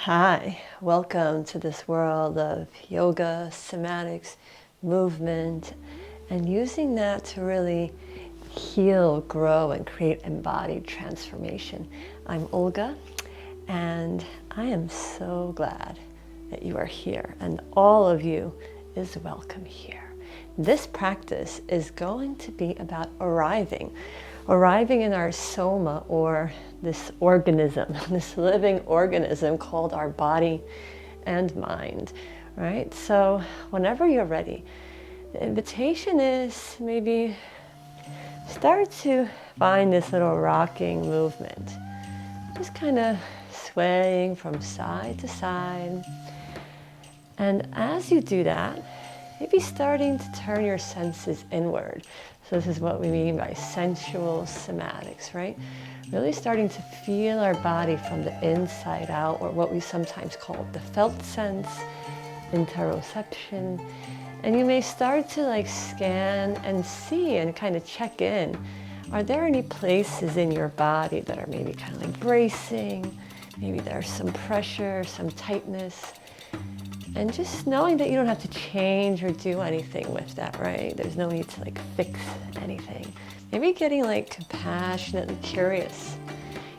Hi, welcome to this world of yoga, somatics, movement, and using that to really heal, grow, and create embodied transformation. I'm Olga, and I am so glad that you are here, and all of you is welcome here. This practice is going to be about arriving in our soma, or this organism, this living organism called our body and mind, right? So whenever you're ready, the invitation is maybe start to find this little rocking movement, just kind of swaying from side to side. And as you do that, maybe starting to turn your senses inward. So this is what we mean by sensual somatics, right? Really starting to feel our body from the inside out, or what we sometimes call the felt sense, interoception. And you may start to scan and see and kind of check in. Are there any places in your body that are maybe kind of bracing? Maybe there's some pressure, some tightness. And just knowing that you don't have to change or do anything with that, right? There's no need to fix anything. Maybe getting compassionately curious.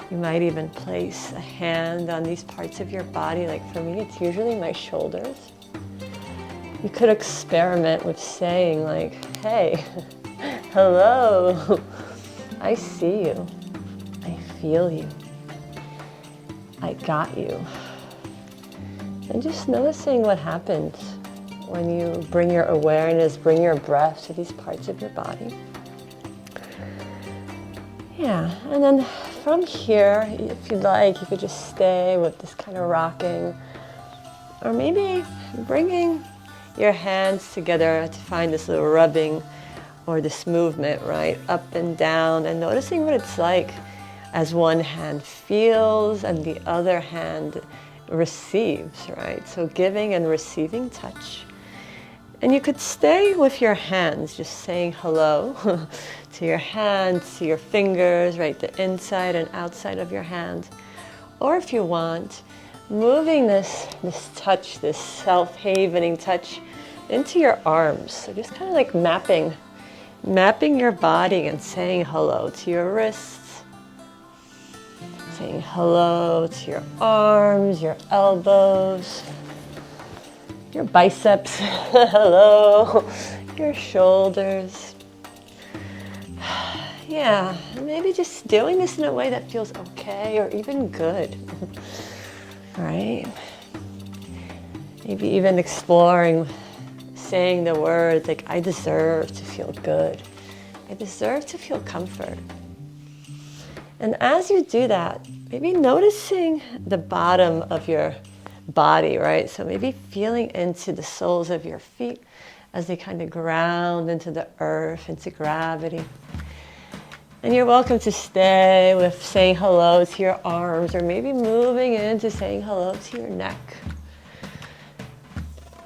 You might even place a hand on these parts of your body. For me, it's usually my shoulders. You could experiment with saying hey, hello, I see you, I feel you, I got you. And just noticing what happens when you bring your awareness, bring your breath to these parts of your body. Yeah, and then from here, if you'd like, you could just stay with this kind of rocking, or maybe bringing your hands together to find this little rubbing or this movement, right? Up and down, and noticing what it's like as one hand feels and the other hand receives, right? So giving and receiving touch. And you could stay with your hands, just saying hello to your hands, to your fingers, right? The inside and outside of your hand. Or if you want, moving this touch, this self-havening touch into your arms. So just kind of mapping your body and saying hello to your wrists, saying hello to your arms, your elbows, your biceps, hello, your shoulders. Yeah, and maybe just doing this in a way that feels okay or even good, right? Maybe even exploring saying the words I deserve to feel good. I deserve to feel comfort. And as you do that, maybe noticing the bottom of your body, right? So maybe feeling into the soles of your feet as they kind of ground into the earth, into gravity. And you're welcome to stay with saying hello to your arms, or maybe moving into saying hello to your neck.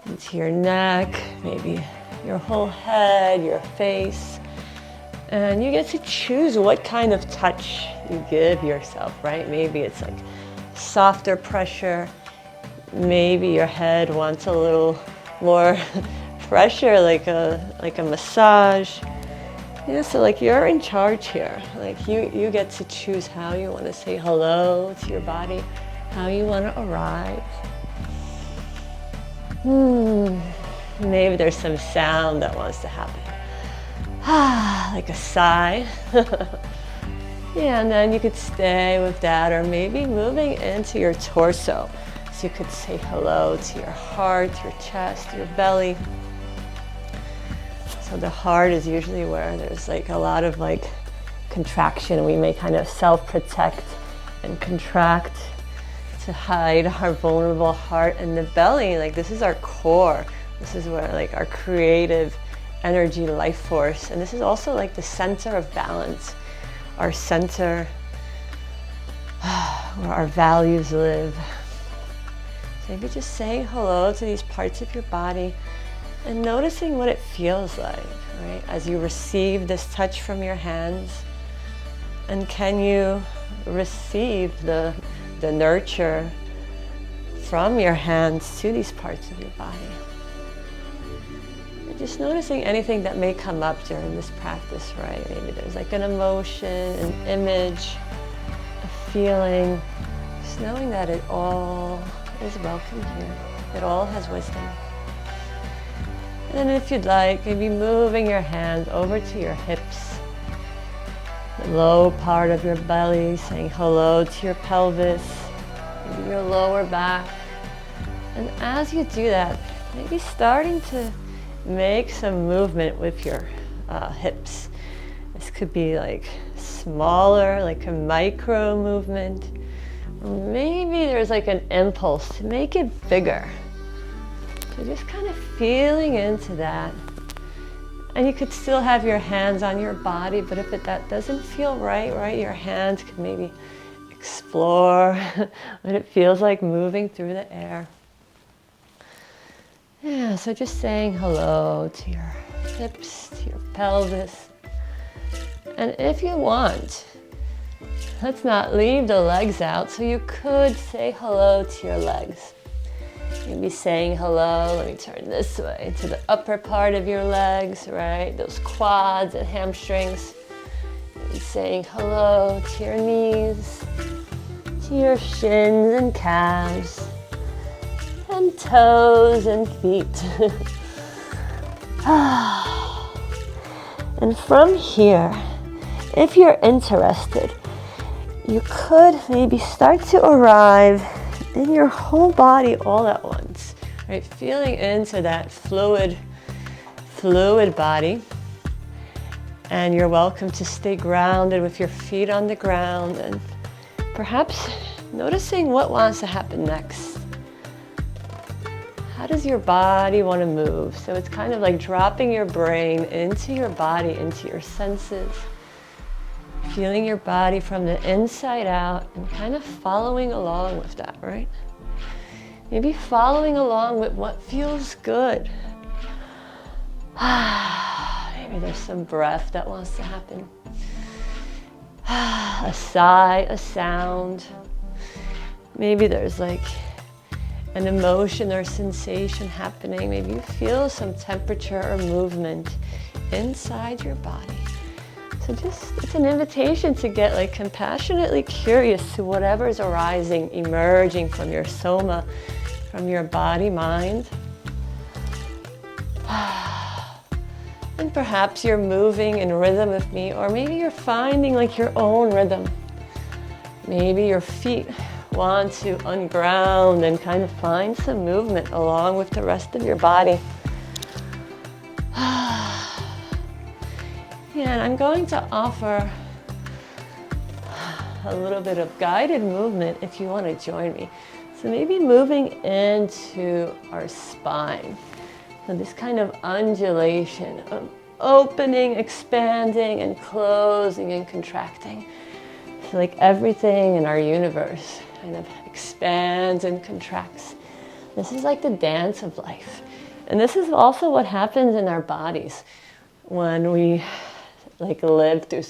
Into your neck, maybe your whole head, your face. And you get to choose what kind of touch you give yourself, right? Maybe it's softer pressure. Maybe your head wants a little more pressure, like a massage. Yeah, so you're in charge here. You get to choose how you want to say hello to your body, how you want to arrive. Maybe there's some sound that wants to happen. Like a sigh. Yeah, and then you could stay with that, or maybe moving into your torso. So you could say hello to your heart, your chest, your belly. So the heart is usually where there's a lot of contraction. We may kind of self-protect and contract to hide our vulnerable heart. And the belly, this is our core. This is where our creative energy, life force. And this is also the center of balance, our center where our values live. So maybe just saying hello to these parts of your body and noticing what it feels like, right? As you receive this touch from your hands, and can you receive the nurture from your hands to these parts of your body. And just noticing anything that may come up during this practice, right? Maybe there's like an emotion, an image, a feeling. Just knowing that it all is welcome here. It all has wisdom. And then if you'd like, maybe moving your hands over to your hips, the low part of your belly, saying hello to your pelvis, maybe your lower back. And as you do that, maybe starting to make some movement with your hips. This could be like smaller, like a micro movement. Or maybe there's like an impulse to make it bigger. So just kind of feeling into that. And you could still have your hands on your body, but if that doesn't feel right, your hands could maybe explore what it feels like moving through the air. Yeah, so just saying hello to your hips, to your pelvis. And if you want, let's not leave the legs out, so you could say hello to your legs. Maybe saying hello, let me turn this way, to the upper part of your legs, right? Those quads and hamstrings. Maybe saying hello to your knees, to your shins and calves, and toes and feet. And from here, if you're interested, you could maybe start to arrive in your whole body all at once, right? Feeling into that fluid body. And you're welcome to stay grounded with your feet on the ground and perhaps noticing what wants to happen next. How does your body want to move? So it's kind of like dropping your brain into your body, into your senses. Feeling your body from the inside out and kind of following along with that, right? Maybe following along with what feels good. Maybe there's some breath that wants to happen. A sigh, a sound. Maybe there's like an emotion or sensation happening. Maybe you feel some temperature or movement inside your body. So it's an invitation to get like compassionately curious to whatever's arising, emerging from your soma, from your body, mind. And perhaps you're moving in rhythm with me, or maybe you're finding like your own rhythm. Maybe your feet want to unground and kind of find some movement along with the rest of your body. Yeah, and I'm going to offer a little bit of guided movement if you want to join me. So maybe moving into our spine. So this kind of undulation of opening, expanding, and closing and contracting. So like everything in our universe kind of expands and contracts. This is like the dance of life. And this is also what happens in our bodies when we like live through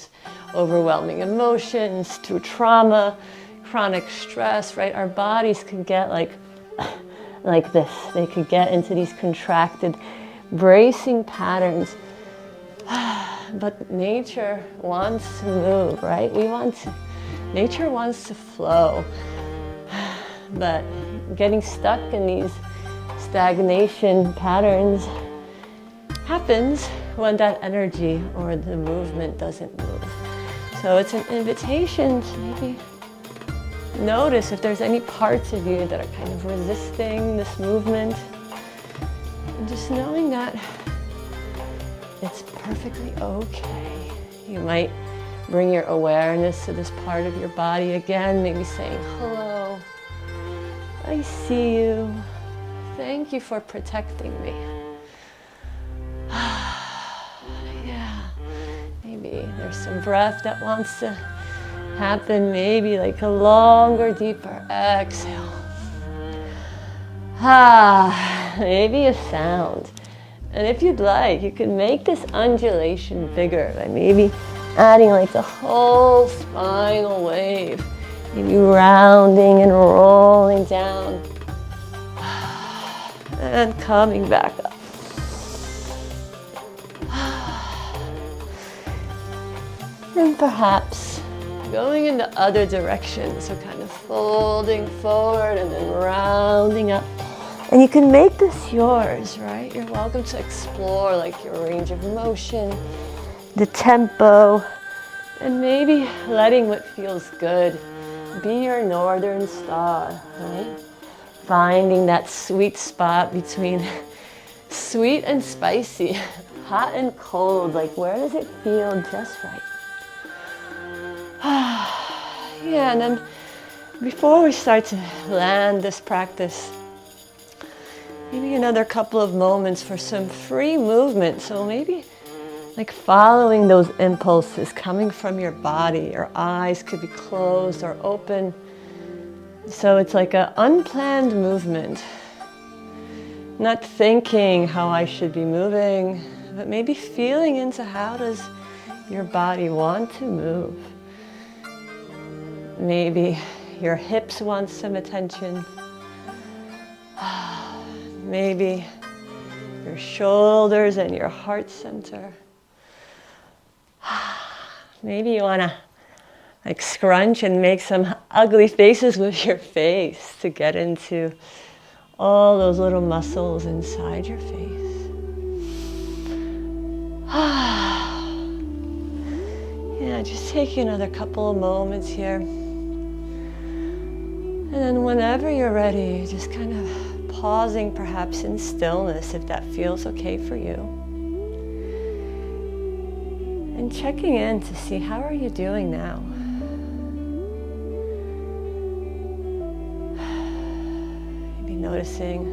overwhelming emotions, through trauma, chronic stress, right? Our bodies could get like this. They could get into these contracted, bracing patterns. But nature wants to move, right? Nature wants to flow. But getting stuck in these stagnation patterns happens when that energy or the movement doesn't move. So it's an invitation to maybe notice if there's any parts of you that are kind of resisting this movement. And just knowing that it's perfectly okay. You might bring your awareness to this part of your body again, maybe saying, hello, I see you. Thank you for protecting me. Yeah, maybe there's some breath that wants to happen, maybe like a longer, deeper exhale. Maybe a sound. And if you'd like, you can make this undulation bigger by maybe adding like the whole spinal wave. Maybe rounding and rolling down. And coming back up. And perhaps going in the other direction. So kind of folding forward and then rounding up. And you can make this yours, right? You're welcome to explore like your range of motion, the tempo, and maybe letting what feels good be your northern star, right? Finding that sweet spot between sweet and spicy, hot and cold, like where does it feel just right? Yeah, and then before we start to land this practice, maybe another couple of moments for some free movement. So maybe like following those impulses coming from your body. Your eyes could be closed or open. So it's like an unplanned movement. Not thinking how I should be moving, but maybe feeling into how does your body want to move. Maybe your hips want some attention. Maybe your shoulders and your heart center. Maybe you want to like scrunch and make some ugly faces with your face to get into all those little muscles inside your face. Yeah, just taking another couple of moments here. And then whenever you're ready, just kind of pausing perhaps in stillness if that feels okay for you. And checking in to see how are you doing now. Maybe noticing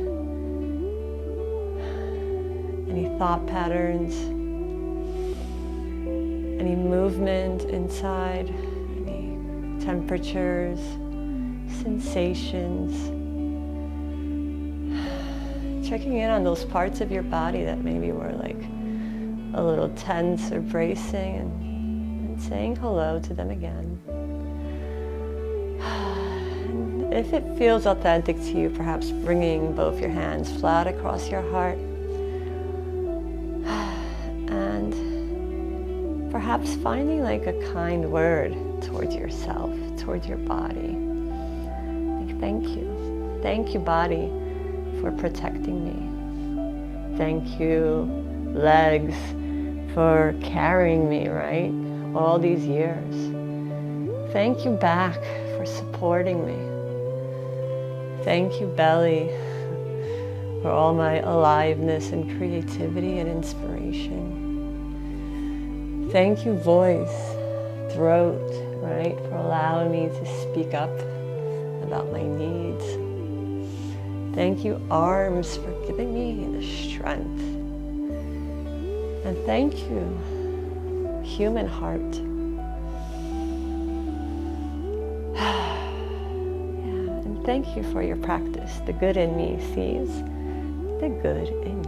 any thought patterns, any movement inside, any temperatures, sensations. Checking in on those parts of your body that maybe were like a little tense or bracing, and saying hello to them again. And if it feels authentic to you, perhaps bringing both your hands flat across your heart. And perhaps finding like a kind word towards yourself, towards your body. Like, thank you. Thank you, body, for protecting me. Thank you, legs, for carrying me, right? All these years. Thank you, back, for supporting me. Thank you, belly, for all my aliveness and creativity and inspiration. Thank you, voice, throat, right, for allowing me to speak up about my needs. Thank you, arms, for giving me the strength. And thank you, human heart. Yeah, and thank you for your practice. The good in me sees the good in